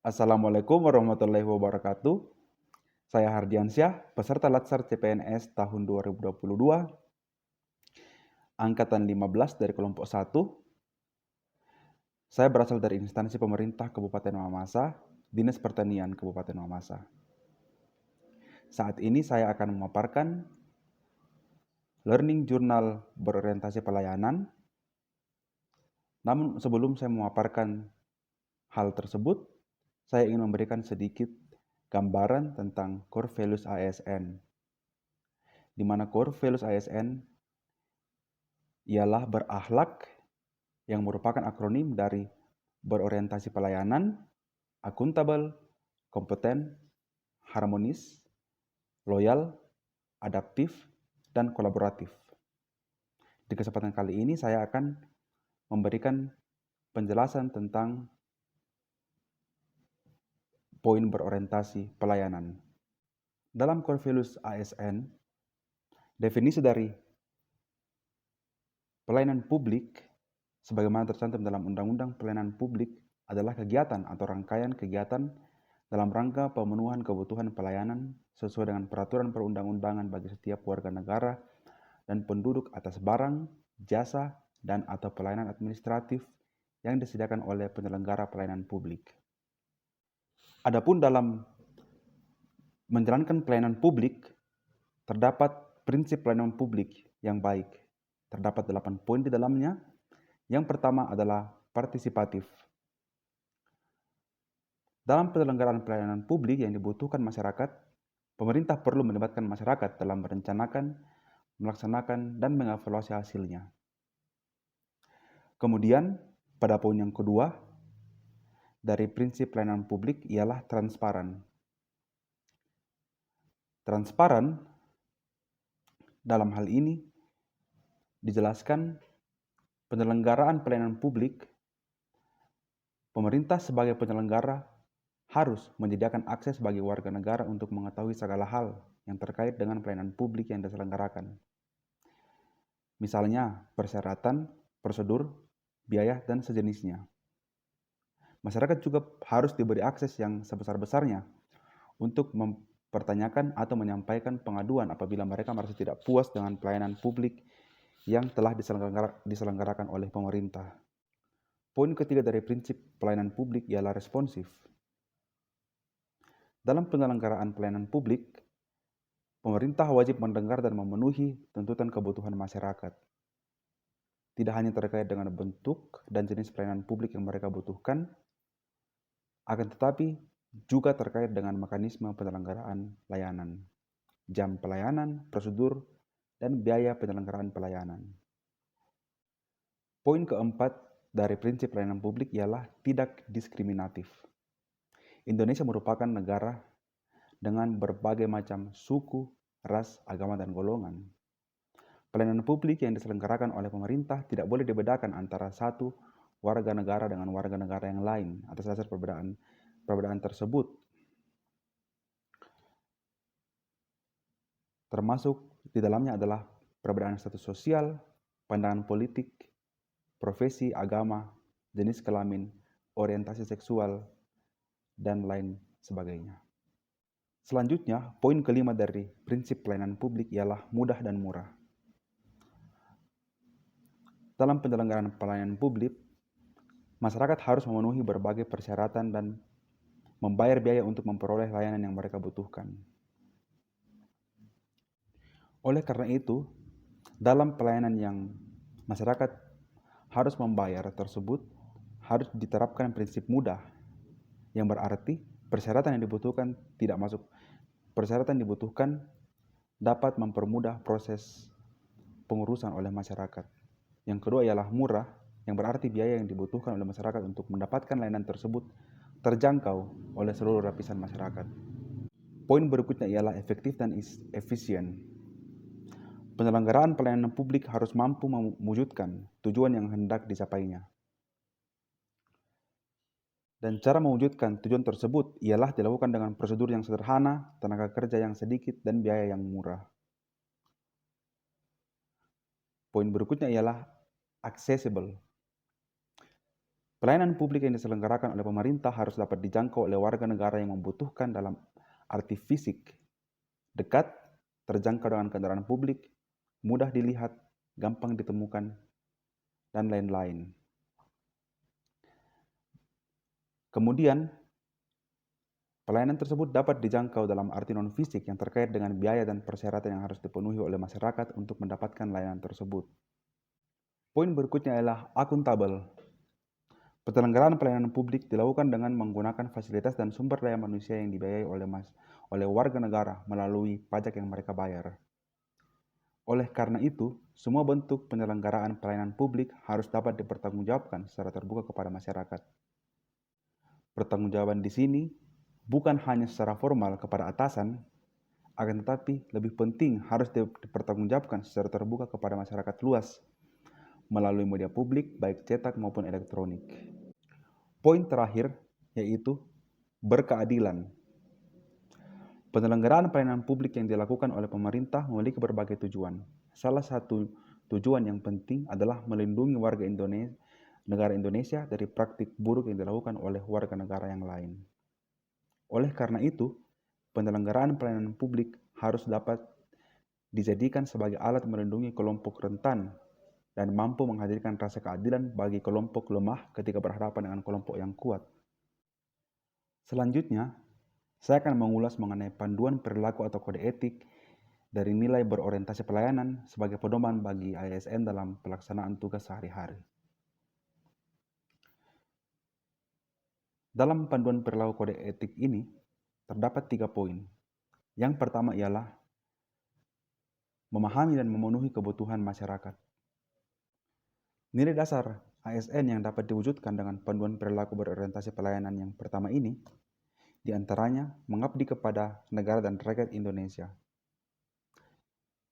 Assalamualaikum warahmatullahi wabarakatuh. Saya Hardiansyah, peserta Latsar CPNS tahun 2022, angkatan 15 dari kelompok 1. Saya berasal dari instansi pemerintah Kabupaten Mamasa, Dinas Pertanian Kabupaten Mamasa. Saat ini saya akan memaparkan learning journal berorientasi pelayanan. Namun sebelum saya memaparkan hal tersebut, saya ingin memberikan sedikit gambaran tentang core values ASN, di mana core values ASN ialah berakhlak, yang merupakan akronim dari berorientasi pelayanan, akuntabel, kompeten, harmonis, loyal, adaptif, dan kolaboratif. Di kesempatan kali ini saya akan memberikan penjelasan tentang poin berorientasi pelayanan. Dalam core values ASN, definisi dari pelayanan publik sebagaimana tercantum dalam Undang-Undang Pelayanan Publik adalah kegiatan atau rangkaian kegiatan dalam rangka pemenuhan kebutuhan pelayanan sesuai dengan peraturan perundang-undangan bagi setiap warga negara dan penduduk atas barang, jasa, dan atau pelayanan administratif yang disediakan oleh penyelenggara pelayanan publik. Adapun dalam menjalankan pelayanan publik, terdapat prinsip pelayanan publik yang baik. Terdapat 8 poin di dalamnya. Yang pertama adalah partisipatif. Dalam penyelenggaraan pelayanan publik yang dibutuhkan masyarakat, pemerintah perlu melibatkan masyarakat dalam merencanakan, melaksanakan, dan mengevaluasi hasilnya. Kemudian, pada poin yang kedua, dari prinsip pelayanan publik ialah transparan. Transparan dalam hal ini dijelaskan penyelenggaraan pelayanan publik, pemerintah sebagai penyelenggara harus menyediakan akses bagi warga negara untuk mengetahui segala hal yang terkait dengan pelayanan publik yang diselenggarakan. Misalnya, persyaratan, prosedur, biaya, dan sejenisnya. Masyarakat juga harus diberi akses yang sebesar-besarnya untuk mempertanyakan atau menyampaikan pengaduan apabila mereka merasa tidak puas dengan pelayanan publik yang telah diselenggarakan oleh pemerintah. Poin ketiga dari prinsip pelayanan publik ialah responsif. Dalam penyelenggaraan pelayanan publik, pemerintah wajib mendengar dan memenuhi tuntutan kebutuhan masyarakat. Tidak hanya terkait dengan bentuk dan jenis pelayanan publik yang mereka butuhkan, akan tetapi juga terkait dengan mekanisme penyelenggaraan layanan, jam pelayanan, prosedur, dan biaya penyelenggaraan pelayanan. Poin keempat dari prinsip pelayanan publik ialah tidak diskriminatif. Indonesia merupakan negara dengan berbagai macam suku, ras, agama, dan golongan. Pelayanan publik yang diselenggarakan oleh pemerintah tidak boleh dibedakan antara satu warga negara dengan warga negara yang lain atas dasar perbedaan tersebut. Termasuk di dalamnya adalah perbedaan status sosial, pandangan politik, profesi, agama, jenis kelamin, orientasi seksual, dan lain sebagainya. Selanjutnya, poin kelima dari prinsip pelayanan publik ialah mudah dan murah. Dalam penyelenggaraan pelayanan publik, masyarakat harus memenuhi berbagai persyaratan dan membayar biaya untuk memperoleh layanan yang mereka butuhkan. Oleh karena itu, dalam pelayanan yang masyarakat harus membayar tersebut, harus diterapkan prinsip mudah, yang berarti persyaratan yang dibutuhkan tidak masuk. Persyaratan dibutuhkan dapat mempermudah proses pengurusan oleh masyarakat. Yang kedua ialah murah, yang berarti biaya yang dibutuhkan oleh masyarakat untuk mendapatkan layanan tersebut terjangkau oleh seluruh lapisan masyarakat. Poin berikutnya ialah efektif dan efisien. Penyelenggaraan pelayanan publik harus mampu mewujudkan tujuan yang hendak dicapainya. Dan cara mewujudkan tujuan tersebut ialah dilakukan dengan prosedur yang sederhana, tenaga kerja yang sedikit, dan biaya yang murah. Poin berikutnya ialah accessible. Pelayanan publik yang diselenggarakan oleh pemerintah harus dapat dijangkau oleh warga negara yang membutuhkan dalam arti fisik, dekat, terjangkau dengan kendaraan publik, mudah dilihat, gampang ditemukan, dan lain-lain. Kemudian, pelayanan tersebut dapat dijangkau dalam arti non-fisik yang terkait dengan biaya dan persyaratan yang harus dipenuhi oleh masyarakat untuk mendapatkan layanan tersebut. Poin berikutnya adalah akuntabel. Penyelenggaraan pelayanan publik dilakukan dengan menggunakan fasilitas dan sumber daya manusia yang dibiayai oleh warga negara melalui pajak yang mereka bayar. Oleh karena itu, semua bentuk penyelenggaraan pelayanan publik harus dapat dipertanggungjawabkan secara terbuka kepada masyarakat. Pertanggungjawaban di sini bukan hanya secara formal kepada atasan, akan tetapi lebih penting harus dipertanggungjawabkan secara terbuka kepada masyarakat luas melalui media publik baik cetak maupun elektronik. Poin terakhir yaitu berkeadilan. Penyelenggaraan pelayanan publik yang dilakukan oleh pemerintah memiliki berbagai tujuan. Salah satu tujuan yang penting adalah melindungi warga negara Indonesia dari praktik buruk yang dilakukan oleh warga negara yang lain. Oleh karena itu, penyelenggaraan pelayanan publik harus dapat dijadikan sebagai alat melindungi kelompok rentan dan mampu menghadirkan rasa keadilan bagi kelompok lemah ketika berhadapan dengan kelompok yang kuat. Selanjutnya, saya akan mengulas mengenai panduan perilaku atau kode etik dari nilai berorientasi pelayanan sebagai pedoman bagi ASN dalam pelaksanaan tugas sehari-hari. Dalam panduan perilaku kode etik ini, terdapat 3 poin. Yang pertama ialah memahami dan memenuhi kebutuhan masyarakat. Nilai dasar ASN yang dapat diwujudkan dengan panduan perilaku berorientasi pelayanan yang pertama ini, di antaranya mengabdi kepada negara dan rakyat Indonesia.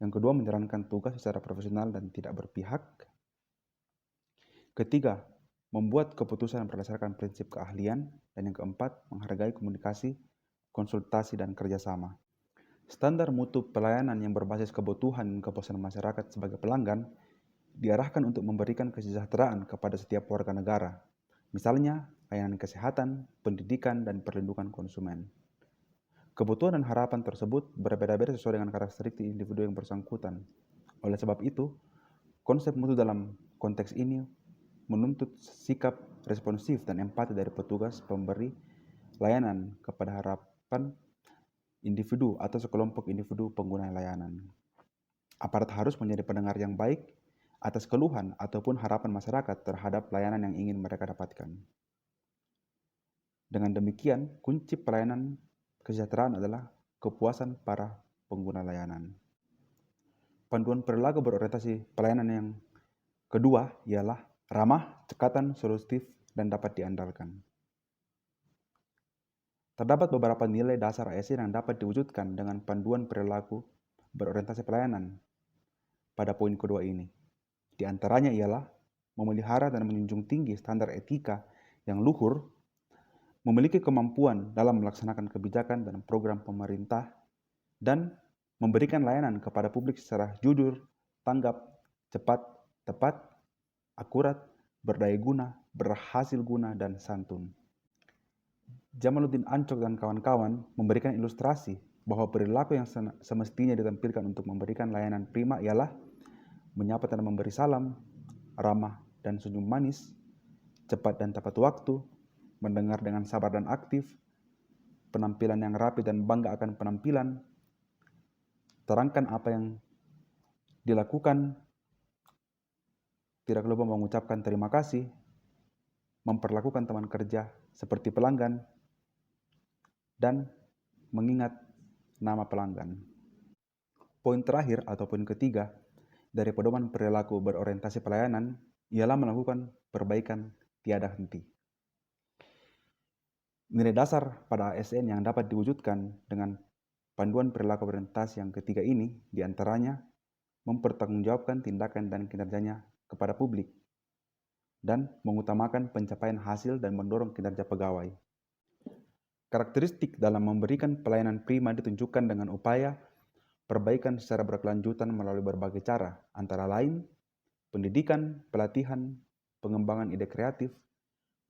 Yang kedua, menjalankan tugas secara profesional dan tidak berpihak. Ketiga, membuat keputusan berdasarkan prinsip keahlian. Dan yang keempat, menghargai komunikasi, konsultasi, dan kerjasama. Standar mutu pelayanan yang berbasis kebutuhan dan kepuasan masyarakat sebagai pelanggan diarahkan untuk memberikan kesejahteraan kepada setiap warga negara, misalnya layanan kesehatan, pendidikan, dan perlindungan konsumen. Kebutuhan dan harapan tersebut berbeda-beda sesuai dengan karakteristik individu yang bersangkutan. Oleh sebab itu, konsep mutu dalam konteks ini menuntut sikap responsif dan empati dari petugas pemberi layanan kepada harapan individu atau sekelompok individu pengguna layanan. Aparat harus menjadi pendengar yang baik atas keluhan ataupun harapan masyarakat terhadap layanan yang ingin mereka dapatkan. Dengan demikian, kunci pelayanan kesejahteraan adalah kepuasan para pengguna layanan. Panduan perilaku berorientasi pelayanan yang kedua ialah ramah, cekatan, solutif, dan dapat diandalkan. Terdapat beberapa nilai dasar ASN yang dapat diwujudkan dengan panduan perilaku berorientasi pelayanan pada poin kedua ini. Di antaranya ialah memelihara dan menjunjung tinggi standar etika yang luhur, memiliki kemampuan dalam melaksanakan kebijakan dan program pemerintah, dan memberikan layanan kepada publik secara jujur, tanggap, cepat, tepat, akurat, berdaya guna, berhasil guna, dan santun. Jamaluddin Ancok dan kawan-kawan memberikan ilustrasi bahwa perilaku yang semestinya ditampilkan untuk memberikan layanan prima ialah menyapa dan memberi salam, ramah dan senyum manis, cepat dan tepat waktu, mendengar dengan sabar dan aktif, penampilan yang rapi dan bangga akan penampilan, terangkan apa yang dilakukan, tidak lupa mengucapkan terima kasih, memperlakukan teman kerja seperti pelanggan, dan mengingat nama pelanggan. Poin terakhir atau poin ketiga dari pedoman perilaku berorientasi pelayanan ialah melakukan perbaikan tiada henti. Nilai dasar pada ASN yang dapat diwujudkan dengan panduan perilaku berorientasi yang ketiga ini diantaranya mempertanggungjawabkan tindakan dan kinerjanya kepada publik dan mengutamakan pencapaian hasil dan mendorong kinerja pegawai. Karakteristik dalam memberikan pelayanan prima ditunjukkan dengan upaya perbaikan secara berkelanjutan melalui berbagai cara, antara lain pendidikan, pelatihan, pengembangan ide kreatif,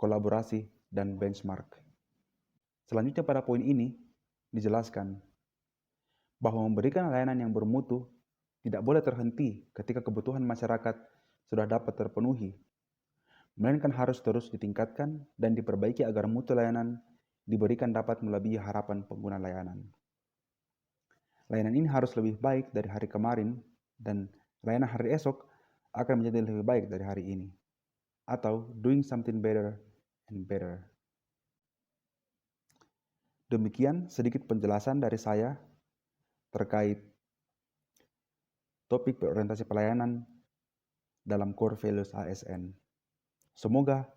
kolaborasi, dan benchmark. Selanjutnya pada poin ini dijelaskan bahwa memberikan layanan yang bermutu tidak boleh terhenti ketika kebutuhan masyarakat sudah dapat terpenuhi, melainkan harus terus ditingkatkan dan diperbaiki agar mutu layanan diberikan dapat melebihi harapan pengguna layanan. Layanan ini harus lebih baik dari hari kemarin, dan layanan hari esok akan menjadi lebih baik dari hari ini, atau doing something better and better. Demikian sedikit penjelasan dari saya terkait topik berorientasi pelayanan dalam core values ASN. Semoga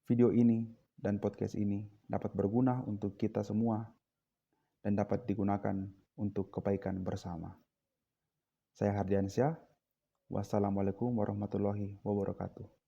video ini dan podcast ini dapat berguna untuk kita semua dan dapat digunakan untuk kebaikan bersama. Saya Hardiansyah. Wassalamualaikum warahmatullahi wabarakatuh.